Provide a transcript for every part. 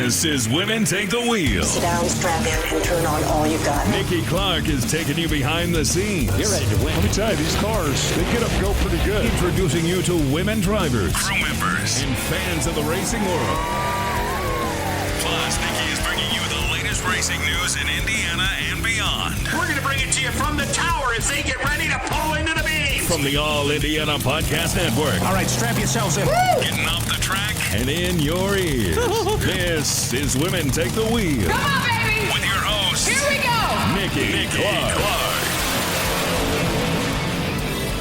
This is Women Take the Wheel. Sit down, strap in, and turn on all you got. Nikki Clark is taking you behind the scenes. You're ready to win. Let me tell you, these cars, they get up and go pretty good. Introducing you to women drivers, crew members, and fans of the racing world. Plus, Nikki is bringing you the latest racing news in Indiana and beyond. We're going to bring it to you from the tower as they get ready to pull into the beams. From the All Indiana Podcast Network. All right, strap yourselves in. Woo! Getting off the track and in your ears. This is Women Take the Wheel. Come on, baby. With your host, Here we go. Nikki Clark.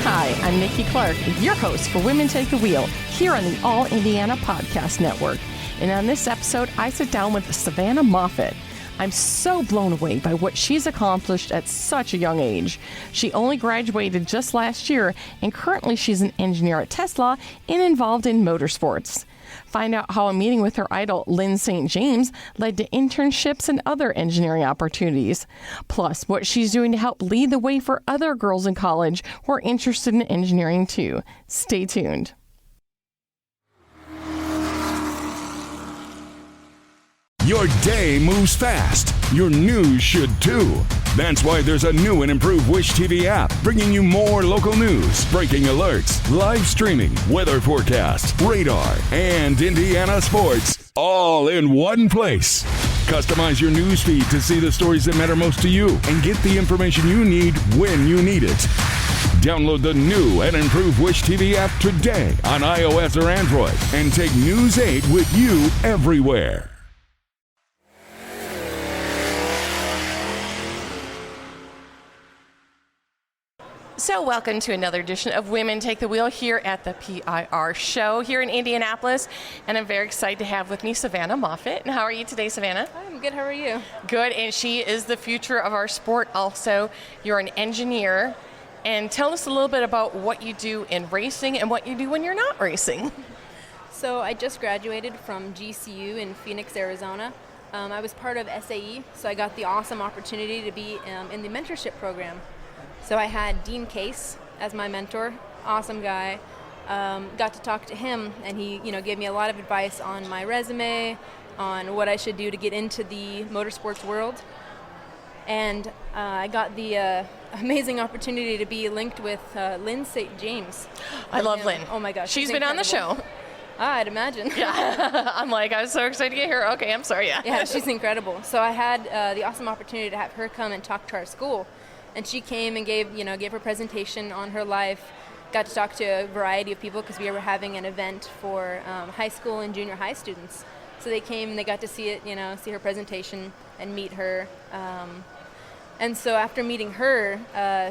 Hi, I'm Nikki Clark, your host for Women Take the Wheel here on the All Indiana Podcast Network. And on this episode, I sit down with Savannah Moffitt. I'm so blown away by what she's accomplished at such a young age. She only graduated just last year, and currently she's an engineer at Tesla and involved in motorsports. Find out how a meeting with her idol, Lynn St James, led to internships and other engineering opportunities. Plus, what she's doing to help lead the way for other girls in college who are interested in engineering too. Stay tuned. Your day moves fast. Your news should too. That's why there's a new and improved Wish TV app bringing you more local news, breaking alerts, live streaming, weather forecasts, radar, and Indiana sports all in one place. Customize your news feed to see the stories that matter most to you and get the information you need when you need it. Download the new and improved Wish TV app today on iOS or Android and take News 8 with you everywhere. So welcome to another edition of Women Take the Wheel here at the PIR show here in Indianapolis. And I'm very excited to have with me Savannah Moffitt. And how are you today, Savannah? I'm good. How are you? Good. And she is the future of our sport also. You're an engineer. And tell us a little bit about what you do in racing and what you do when you're not racing. So I just graduated from GCU in Phoenix, Arizona. I was part of SAE, so I got the awesome opportunity to be in the mentorship program. So I had Dean Case as my mentor, awesome guy. Got to talk to him, and he, gave me a lot of advice on my resume, on what I should do to get into the motorsports world. And I got the amazing opportunity to be linked with Lynn St James. I love Lynn. Oh my gosh, she's been on the show. I'd imagine. Yeah, I was so excited to get here. Okay, I'm sorry. Yeah, she's incredible. So I had the awesome opportunity to have her come and talk to our school. And she came and gave her presentation on her life, got to talk to a variety of people because we were having an event for high school and junior high students. So they came and they got to see it, see her presentation and meet her. And so after meeting her,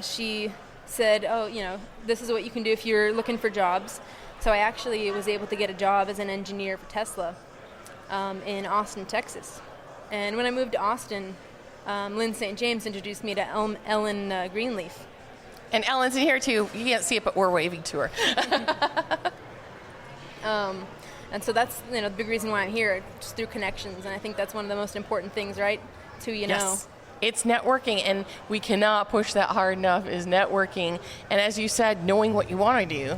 she said, this is what you can do if you're looking for jobs. So I actually was able to get a job as an engineer for Tesla in Austin, Texas. And when I moved to Austin, Lynn St. James introduced me to Ellen Greenleaf. And Ellen's in here too. You can't see it, but we're waving to her. And so that's the big reason why I'm here, just through connections. And I think that's one of the most important things, right? To Yes. It's networking, and we cannot push that hard enough, is networking. And as you said, knowing what you want to do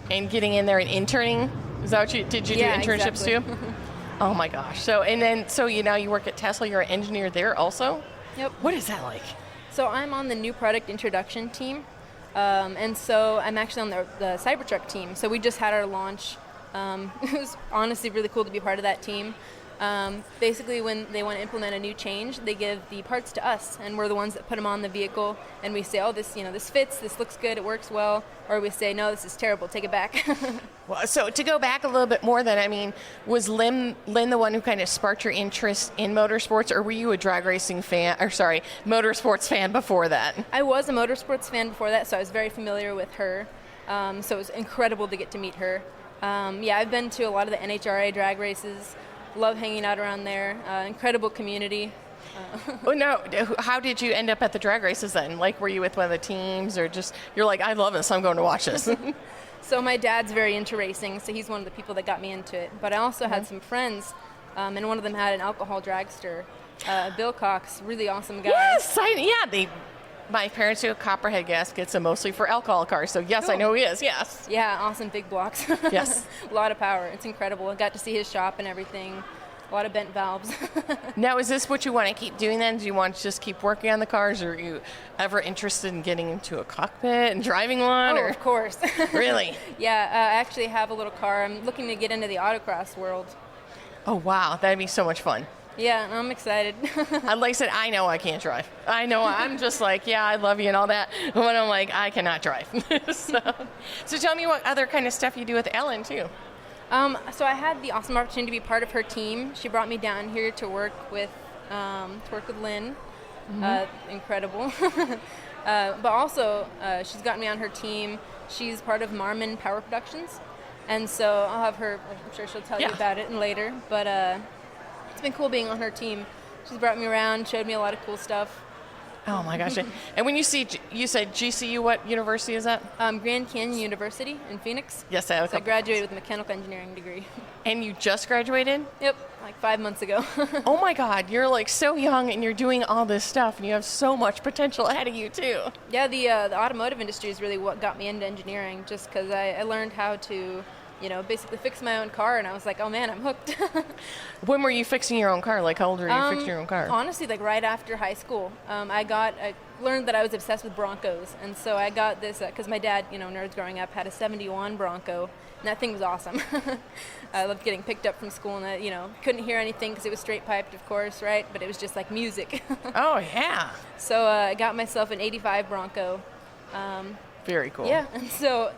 and getting in there and interning. Is that what did you do internships exactly. too? Oh my gosh. So now you work at Tesla, you're an engineer there also? Yep. What is that like? So I'm on the new product introduction team. And so I'm actually on the Cybertruck team. So we just had our launch. It was honestly really cool to be part of that team. Basically, when they want to implement a new change, they give the parts to us, and we're the ones that put them on the vehicle. And we say, "Oh, this fits. This looks good. It works well." Or we say, "No, this is terrible. Take it back." Well, so to go back a little bit more, then, was Lynn the one who kind of sparked your interest in motorsports, or were you a motorsports fan before that? I was a motorsports fan before that, so I was very familiar with her. So it was incredible to get to meet her. I've been to a lot of the NHRA drag races. Love hanging out around there. Incredible community. How did you end up at the drag races then? Like, were you with one of the teams, or just you're like, I love this, I'm going to watch this? So my dad's very into racing, so he's one of the people that got me into it. But I also had some friends, and one of them had an alcohol dragster, Bill Cox, really awesome guy. Yes, my parents do Copperhead gaskets, and mostly for alcohol cars. So yes, cool. I know who he is. Yes. Yeah, awesome big blocks. Yes. A lot of power. It's incredible. I got to see his shop and everything. A lot of bent valves. Now, is this what you want to keep doing then? Do you want to just keep working on the cars, or are you ever interested in getting into a cockpit and driving one? Oh, or? of course. Really? Yeah, I actually have a little car. I'm looking to get into the autocross world. Oh, wow. That'd be so much fun. Yeah, I'm excited. Like I said, I know I can't drive. I know I'm just like, yeah, I love you and all that. But I'm like, I cannot drive. So tell me what other kind of stuff you do with Ellen, too. So I had the awesome opportunity to be part of her team. She brought me down here to work with Lynn. Incredible. But also, she's got me on her team. She's part of Marmon Power Productions. And so I'll have her, I'm sure she'll tell you about it later. But it's been cool being on her team. She's brought me around, showed me a lot of cool stuff. Oh my gosh. And when you said GCU, what university is that? Grand Canyon University in Phoenix. Yes, I graduated with a mechanical engineering degree. And you just graduated? Yep, like 5 months ago. Oh my God, you're like so young and you're doing all this stuff and you have so much potential ahead of you too. Yeah, the automotive industry is really what got me into engineering, just because I learned how to, basically fix my own car, and I was like, oh man, I'm hooked. When were you fixing your own car? Like, how old were you fixing your own car? Honestly, like right after high school. I learned that I was obsessed with Broncos, and so I got this, because my dad, nerds growing up, had a 71 Bronco, and that thing was awesome. I loved getting picked up from school, and I, couldn't hear anything because it was straight piped, of course, right? But it was just like music. Oh, yeah. So I got myself an 85 Bronco. Very cool. Yeah, and so,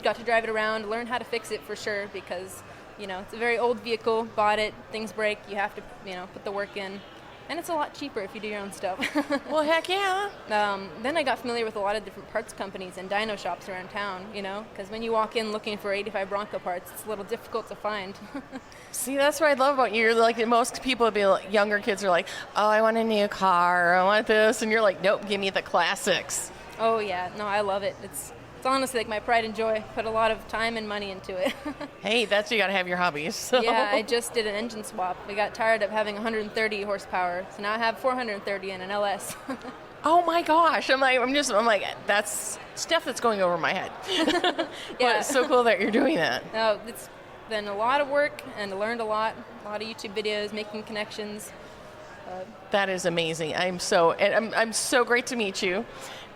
got to drive it around, learn how to fix it for sure, because, it's a very old vehicle, bought it, things break, you have to, put the work in. And it's a lot cheaper if you do your own stuff. Well, heck yeah. Then I got familiar with a lot of different parts companies and dyno shops around town, because when you walk in looking for 85 Bronco parts, it's a little difficult to find. See, that's what I love about you. You're like, most people would be like, younger kids are like, oh, I want a new car, I want this. And you're like, nope, give me the classics. Oh, yeah. No, I love it. It's honestly like my pride and joy. Put a lot of time and money into it. Hey, that's you got to have your hobbies. So. Yeah, I just did an engine swap. We got tired of having 130 horsepower, so now I have 430 and an LS. Oh my gosh! I'm like, that's stuff that's going over my head. Yeah, But it's so cool that you're doing that. No, it's been a lot of work, and I learned a lot of YouTube videos, making connections. That is amazing. I'm so great to meet you.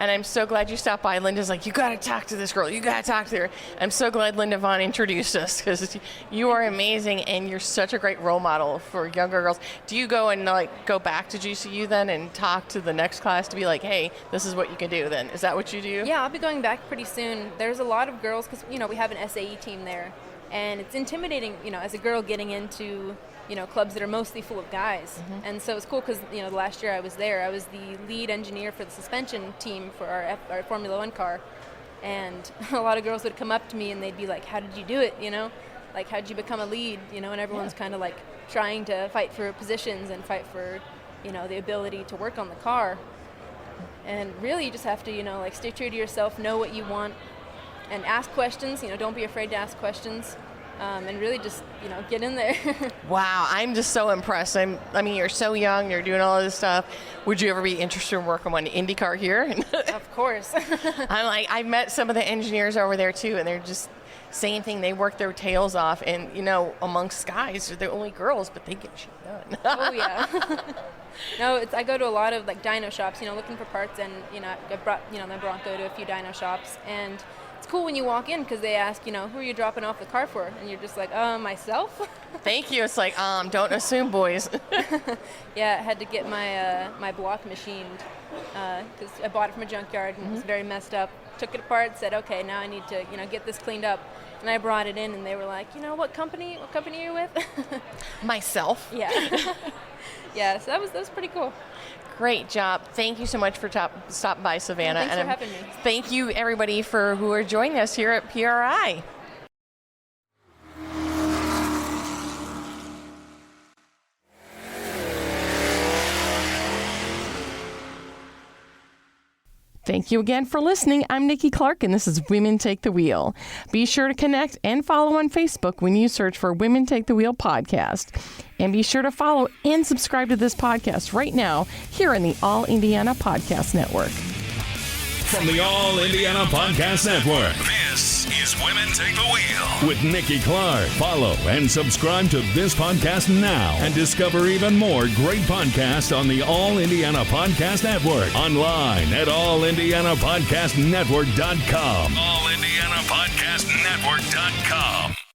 And I'm so glad you stopped by. Linda's like, you got to talk to this girl. You got to talk to her. I'm so glad Linda Vaughn introduced us, because you are amazing and you're such a great role model for younger girls. Do you go and go back to GCU then and talk to the next class to be like, hey, this is what you can do then? Is that what you do? Yeah, I'll be going back pretty soon. There's a lot of girls, because, we have an SAE team there. And it's intimidating, as a girl getting into clubs that are mostly full of guys. Mm-hmm. And so it's cool because, the last year I was there, I was the lead engineer for the suspension team for our Formula One car. And a lot of girls would come up to me and they'd be like, how did you do it? Like, how did you become a lead? And everyone's kind of like trying to fight for positions and fight for, the ability to work on the car. And really you just have to, stay true to yourself, know what you want, and ask questions. Don't be afraid to ask questions. And really just, get in there. Wow, I'm just so impressed. You're so young, you're doing all of this stuff. Would you ever be interested in working on IndyCar here? Of course. I've met some of the engineers over there too, and they're just same thing. They work their tails off, and amongst guys, they're only girls, but they get shit done. Oh yeah. No, I go to a lot of dyno shops, looking for parts, and I brought my Bronco to a few dyno shops, and it's cool when you walk in because they ask, who are you dropping off the car for? And you're just like, myself? Thank you. It's like, don't assume, boys. Yeah, I had to get my block machined because I bought it from a junkyard and it was very messed up. Took it apart, said, okay, now I need to, get this cleaned up. And I brought it in and they were like, what company are you with? Myself. Yeah. Yeah, so that was pretty cool. Great job. Thank you so much for stopping by, Savannah. Thanks for having me. Thank you, everybody, who are joining us here at PRI. Thank you again for listening. I'm Nikki Clark, and this is Women Take the Wheel. Be sure to connect and follow on Facebook when you search for Women Take the Wheel podcast. And be sure to follow and subscribe to this podcast right now here in the All Indiana Podcast Network. From the All Indiana Podcast Network, this is is Women Take the Wheel with Nikki Clark. Follow and subscribe to this podcast now and discover even more great podcasts on the All Indiana Podcast Network. Online at allindianapodcastnetwork.com. allindianapodcastnetwork.com.